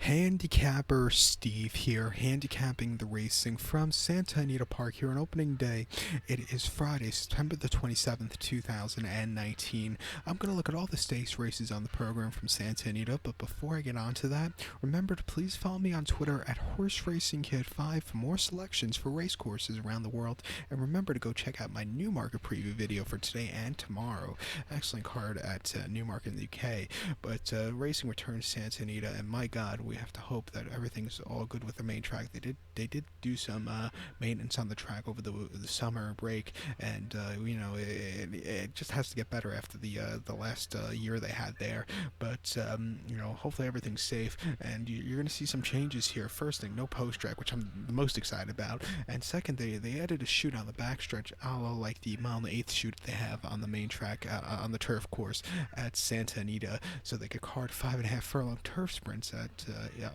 Handicapper Steve here, handicapping the racing from Santa Anita Park here on opening day. It is Friday, September the 27th, 2019. I'm going to look at all the stakes races on the program from Santa Anita, but before I get on to that, remember to please follow me on Twitter at HorseRacingKid5 for more selections for race courses around the world, and remember to go check out my Newmarket preview video for today and tomorrow. Excellent card at Newmarket in the UK, but racing returns to Santa Anita, and my God, we have to hope that everything's all good with the main track. They did do some maintenance on the track over the summer break, and it just has to get better after the last year they had there. But hopefully everything's safe, and you're going to see some changes here. First thing, no post track, which I'm the most excited about, and second, they added a chute on the backstretch, a la like the mile and the eighth chute they have on the main track on the turf course at Santa Anita, so they could card 5.5 furlong turf sprints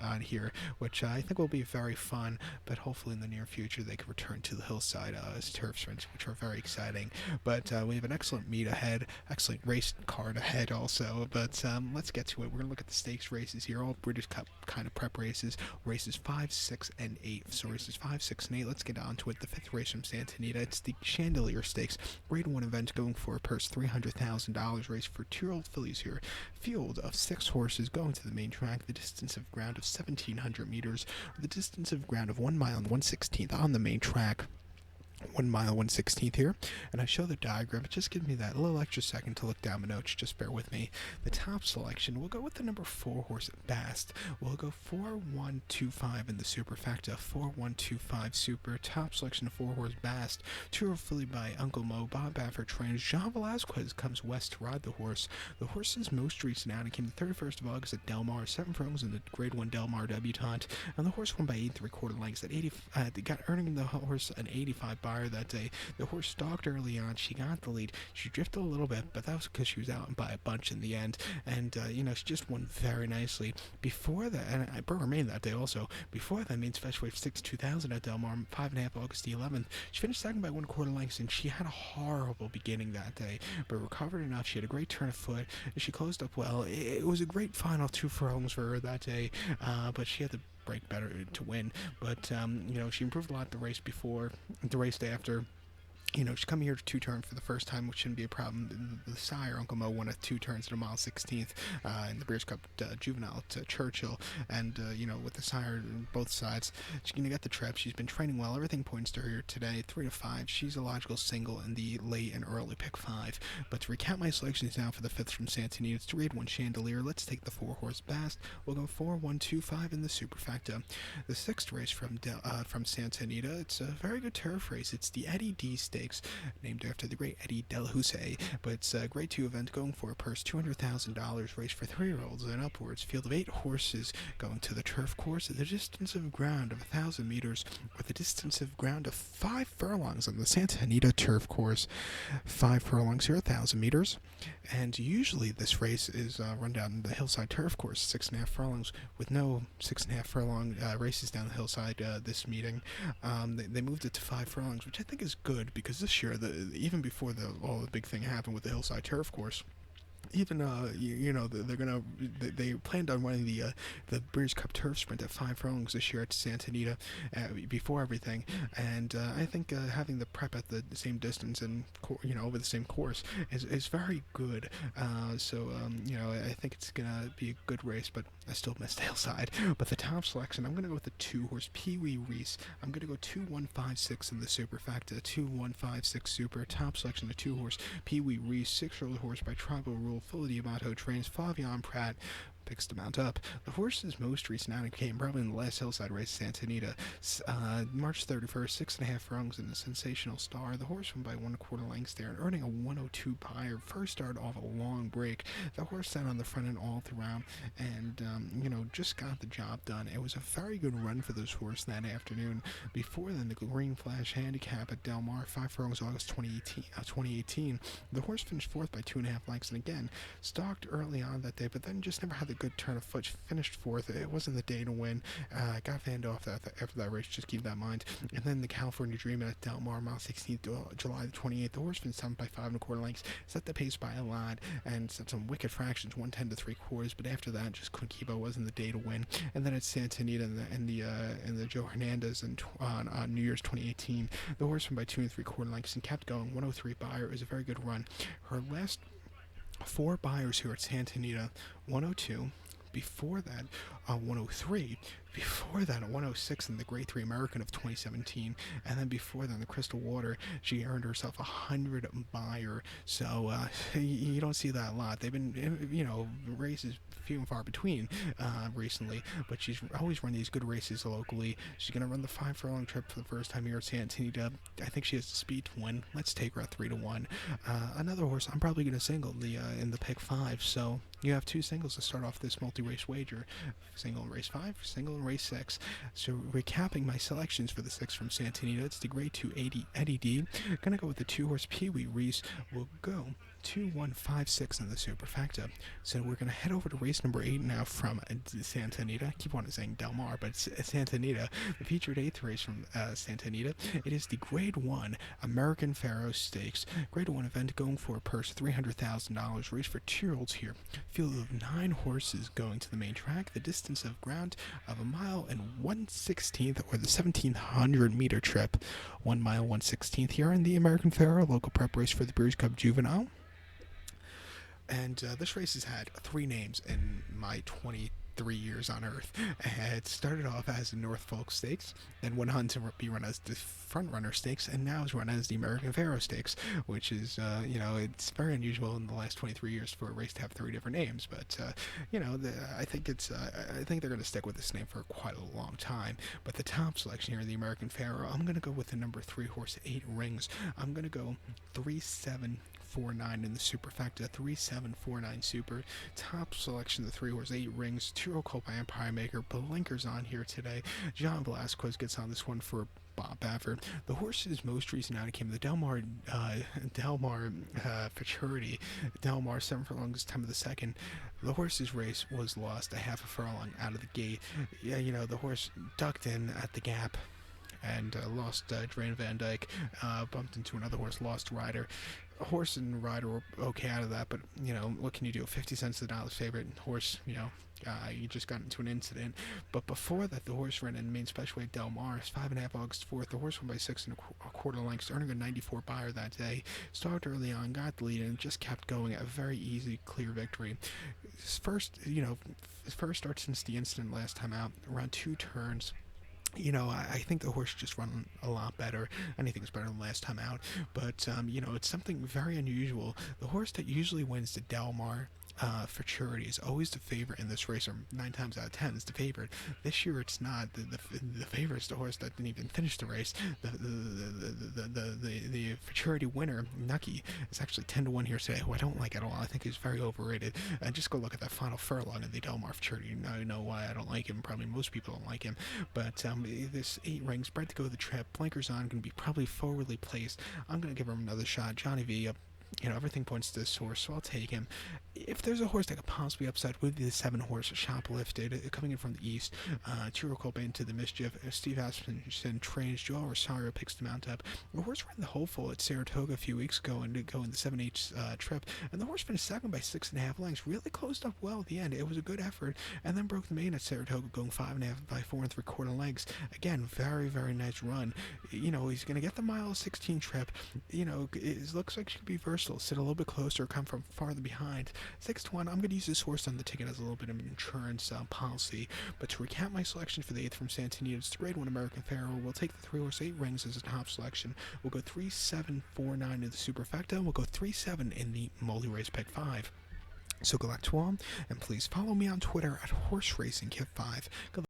on here, which I think will be very fun. But hopefully in the near future they can return to the hillside turf sprints, which are very exciting. But we have an excellent meet ahead, excellent race card ahead also. But let's get to it. We're gonna look at the stakes races here, all British Cup kind of prep races, races 5, 6, and 8. So races 5, 6, and 8. Let's get on to it. The fifth race from Santa Anita. It's the Chandelier Stakes, Grade 1 event, going for a purse $300,000 race for 2-year-old fillies here. Field of 6 horses going to the main track. The distance of ground of 1,700 meters, or the distance of ground of 1 mile and 1/16 on the main track. 1 mile 1/16 here, and I show the diagram. It just gives me that little extra second to look down my notes. Just bear with me. The top selection, we'll go with the number 4 horse, Bast. We'll go 4-1-2-5 in the superfecta. 4-1-2-5 super. Top selection of 4 horse, Bast. 2-year-old filly by Uncle Mo. Bob Baffert trains. Jean Velasquez comes west to ride the horse. The horse's most recent outing came the 31st of August at Del Mar. 7 furlongs in the Grade 1 Del Mar debutante, and the horse won by 8 3/4 lengths at 80. Got earning the horse an 85 that day. The horse stalked early on. She got the lead. She drifted a little bit, but that was because she was out by a bunch in the end. And she just won very nicely. Before that, and I remained that day also. Before that, main special weight 6-2000 at Del Mar, 5.5 August the 11th. She finished second by 1/4 lengths, and she had a horrible beginning that day, but recovered enough. She had a great turn of foot, and she closed up well. It was a great final 2 furlongs for her that day, but she had to break better to win. But she improved a lot the race before, the race after. She's coming here to 2 turns for the first time, which shouldn't be a problem. The sire, Uncle Mo, won at 2 turns at a mile 16th in the Breeders' Cup Juvenile at Churchill. And, with the sire on both sides, she's going to get the trip. She's been training well. Everything points to her today. 3-5. She's a logical single in the late and early pick 5. But to recap my selections now for the 5th from Santa Anita, it's to Grade 1 Chandelier. Let's take the 4 horse, Bast. We'll go 4-1-2-5 in the superfecta. The 6th race from Santa Anita, it's a very good turf race. It's the Eddie D Stakes, named after the great Eddie Delahousse, but it's a Grade 2 event going for a purse $200,000 race for 3-year-olds and upwards. Field of 8 horses going to the turf course at the distance of ground of 1,000 meters, or the distance of ground of 5 furlongs on the Santa Anita turf course. 5 furlongs here, 1,000 meters, and usually this race is run down the hillside turf course, 6.5 furlongs, with no 6.5 furlong races down the hillside this meeting. They moved it to 5 furlongs, which I think is good, because this year, even before all the big thing happened with the hillside turf course, even they planned on running the Breeders' Cup Turf Sprint at 5 furlongs this year at Santa Anita before everything, and I think having the prep at the same distance and over the same course is very good. I think it's gonna be a good race, but I still missed the hillside. But the top selection, I'm gonna go with the 2 horse Pee Wee Reese. I'm gonna go 2-1-5-6 in the superfecta. 2-1-5-6 super. Top selection, the 2 horse Pee Wee Reese, 6-year-old horse by Tribal Rule. Phil Diamato trains. Fabian Pratt picks the mount up. The horse's most recent outing came probably in the last hillside race, Santa Anita, March 31st, 6.5 furlongs in the Sensational Star. The horse won by 1/4 lengths there, and earning a 102 buyer. First start off a long break. The horse sat on the front end all throughout, and just got the job done. It was a very good run for this horse that afternoon. Before then, the Green Flash Handicap at Del Mar, 5 furlongs, August 2018. The horse finished 4th by 2.5 lengths, and again stalked early on that day, but then just never had the good turn of foot. She finished 4th. It wasn't the day to win. Got fanned off after that race, just keep that in mind. And then the California Dream at Del Mar, mile 16th, July the 28th. The horse finished 7th by 5 1/4 lengths. Set the pace by a lot and set some wicked fractions, 110 to 3/4. But after that, just couldn't keep up. Wasn't the day day to win. And then it's Santa Anita and the Joe Hernandez on New Year's 2018. The horse won by 2 3/4 lengths and kept going. 103 Buyer. It was a very good run. Her last 4 buyers here at Santa Anita: 102. Before that, 103. Before that, a 106 in the Grade 3 American of 2017. And then before that, in the Crystal Water, she earned herself a 100 buyer. So you don't see that a lot. They've been, races few and far between recently, but she's always run these good races locally. She's going to run the 5 furlong trip for the first time here at Santa Anita. I think she has the speed to win. Let's take her at 3-1. Another horse I'm probably going to single in the pick 5. So you have 2 singles to start off this multi-race wager. Single in race 5, single in race 6. So recapping my selections for the 6 from Santa Anita, it's the Grade 2 Eddie D. Gonna go with the 2-horse Pee Wee Reese. We'll go 2, 1, 5, 6 in the superfecta. So we're gonna head over to race number 8 now from Santa Anita. I keep on saying Del Mar, but it's Santa Anita. The featured 8th race from Santa Anita. It is the Grade 1 American Pharoah Stakes. Grade 1 event going for a purse $300,000. Race for 2-year-olds here. Field of 9 horses going to the main track. The distance of ground of 1 mile and 1/16, or the 1,700-meter trip. 1 mile, 1/16 here in the American Pharoah local prep race for the Breeders' Cup Juvenile. And this race has had 3 names in my 23 years on Earth. It started off as the Norfolk Stakes, then went on to be run as the Front Runner Stakes, and now is run as the American Pharoah Stakes, which is, it's very unusual in the last 23 years for a race to have 3 different names. But, I think I think they're going to stick with this name for quite a long time. But the top selection here in the American Pharoah, I'm going to go with the number 3 horse, 8 Rings. I'm going to go 3-7-4-9 in the superfecta. 3-7-4-9 super. Top selection of the 3 horse, 8 Rings. 2-year-old colt by Empire Maker. Blinkers on here today. John Velasquez gets on this one for Bob Baffert. The horse's most recent outing came the Del Mar Futurity. Del Mar 7 furlongs, time of the second. The horse's race was lost a 1/2 furlong out of the gate. Yeah, the horse ducked in at the gap and lost Drain Van Dyke, bumped into another horse, lost Rider. Horse and rider were okay out of that, but what can you do? 50 cents to the dollar's favorite horse. You just got into an incident. But before that, the horse ran in main special weight Del Mar, 5.5 August 4th. The horse won by 6 1/4 lengths, earning a 94 buyer that day. Started early on, got the lead, and just kept going. A very easy, clear victory. His first start since the incident last time out, around 2 turns. I think the horse just run a lot better. Anything is better than last time out. But, it's something very unusual. The horse that usually wins the Del Mar Futurity is always the favorite in this race, or 9 times out of 10 is the favorite. This year it's not. The favorite is the horse that didn't even finish the race. The Futurity winner, Nucky, is actually 10-1 here today, who I don't like at all. I think he's very overrated. Just go look at that final furlong of the Del Mar Futurity. Now you know why I don't like him. Probably most people don't like him. But this 8 Rings, bred to go the trip, blinkers on, going to be probably forwardly placed. I'm going to give him another shot. Johnny V, everything points to this horse, so I'll take him. If there's a horse that could possibly upset, would be the 7 horse Shoplifted, coming in from the east. 2-year Colby into the mischief. Steve Aspenson trains. Joel Rosario picks the mount up. The horse ran the hopeful at Saratoga a few weeks ago and go in the 7H trip, and the horse finished second by 6.5 lengths. Really closed up well at the end. It was a good effort, and then broke the main at Saratoga, going 5.5 by 4 3/4 lengths. Again, very, very nice run. He's going to get the mile 16 trip. It looks like she could be versatile. Sit a little bit closer, come from farther behind. 6-1. I'm going to use this horse on the ticket as a little bit of an insurance policy. But to recap my selection for the 8th from Santa Anita, it's the Grade 1 American Pharoah. We'll take the 3 horse 8 Rings as a top selection. We'll go 3-7-4-9 in the superfecta. We'll go 3-7 in the multi-race pick 5. So good luck to all, and please follow me on Twitter at Horse Racing Kip 5. Good luck.